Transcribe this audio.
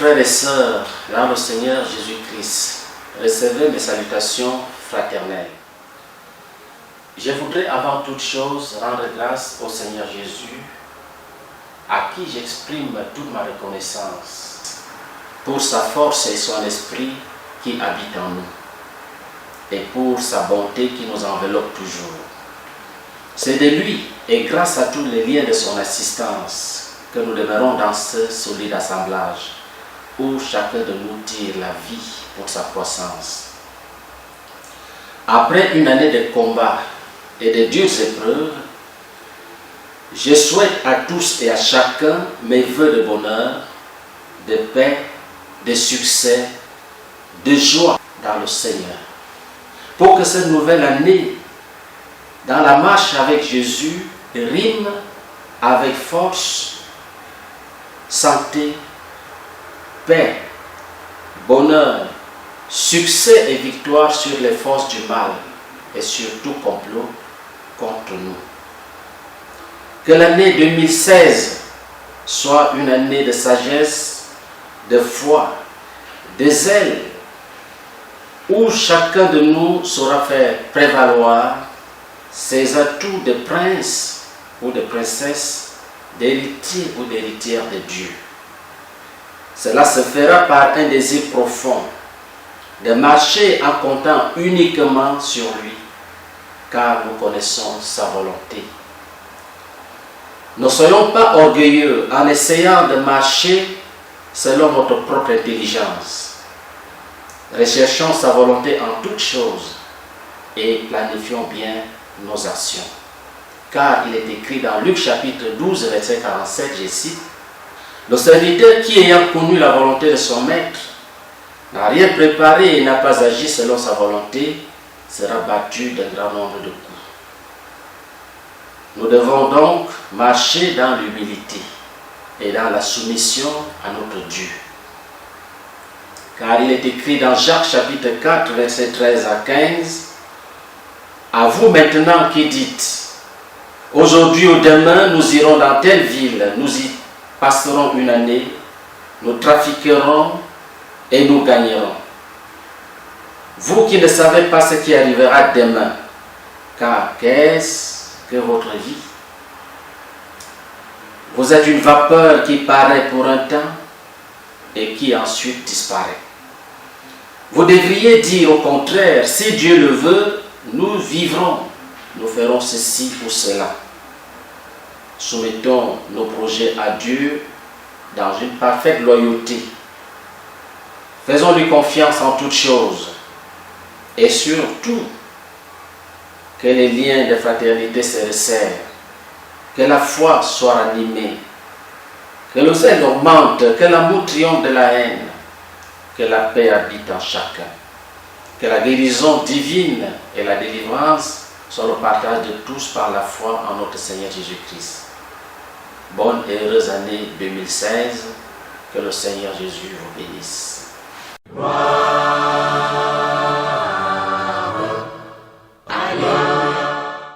frères et sœurs, dans le Seigneur Jésus-Christ, recevez mes salutations fraternelles. Je voudrais avant toute chose rendre grâce au Seigneur Jésus, à qui j'exprime toute ma reconnaissance pour sa force et son esprit qui habitent en nous, et pour sa bonté qui nous enveloppe toujours. C'est de lui et grâce à tous les liens de son assistance que nous demeurons dans ce solide assemblage où chacun de nous tire la vie pour sa croissance. Après une année de combat et de dures épreuves, je souhaite à tous et à chacun mes vœux de bonheur, de paix, de succès, de joie dans le Seigneur. Pour que cette nouvelle année, dans la marche avec Jésus, rime avec force, santé, paix, bonheur, succès et victoire sur les forces du mal et sur tout complot contre nous. Que l'année 2016 soit une année de sagesse, de foi, de zèle, où chacun de nous saura faire prévaloir ses atouts de prince ou de princesse, d'héritier ou d'héritière de Dieu. Cela se fera par un désir profond de marcher en comptant uniquement sur lui, car nous connaissons sa volonté. Ne soyons pas orgueilleux en essayant de marcher selon notre propre intelligence. Recherchons sa volonté en toutes choses et planifions bien nos actions. Car il est écrit dans Luc chapitre 12, verset 47, je cite, « Le serviteur qui ayant connu la volonté de son maître n'a rien préparé et n'a pas agi selon sa volonté, sera battu d'un grand nombre de coups. » Nous devons donc marcher dans l'humilité et dans la soumission à notre Dieu. Car il est écrit dans Jacques chapitre 4, verset 13 à 15, « À vous maintenant qui dites, aujourd'hui ou demain nous irons dans telle ville, nous y passerons une année, nous trafiquerons et nous gagnerons. Vous qui ne savez pas ce qui arrivera demain, car qu'est-ce que votre vie? Vous êtes une vapeur qui paraît pour un temps et qui ensuite disparaît. Vous devriez dire au contraire, si Dieu le veut, nous vivrons, nous ferons ceci ou cela. Soumettons nos projets à Dieu dans une parfaite loyauté. Faisons-lui confiance en toutes choses et surtout que les liens de fraternité se resserrent, que la foi soit ranimée, que le zèle augmente, que l'amour triomphe de la haine, que la paix habite en chacun, que la guérison divine et la délivrance soient le partage de tous par la foi en notre Seigneur Jésus-Christ. Bonne et heureuse année 2016, que le Seigneur Jésus vous bénisse.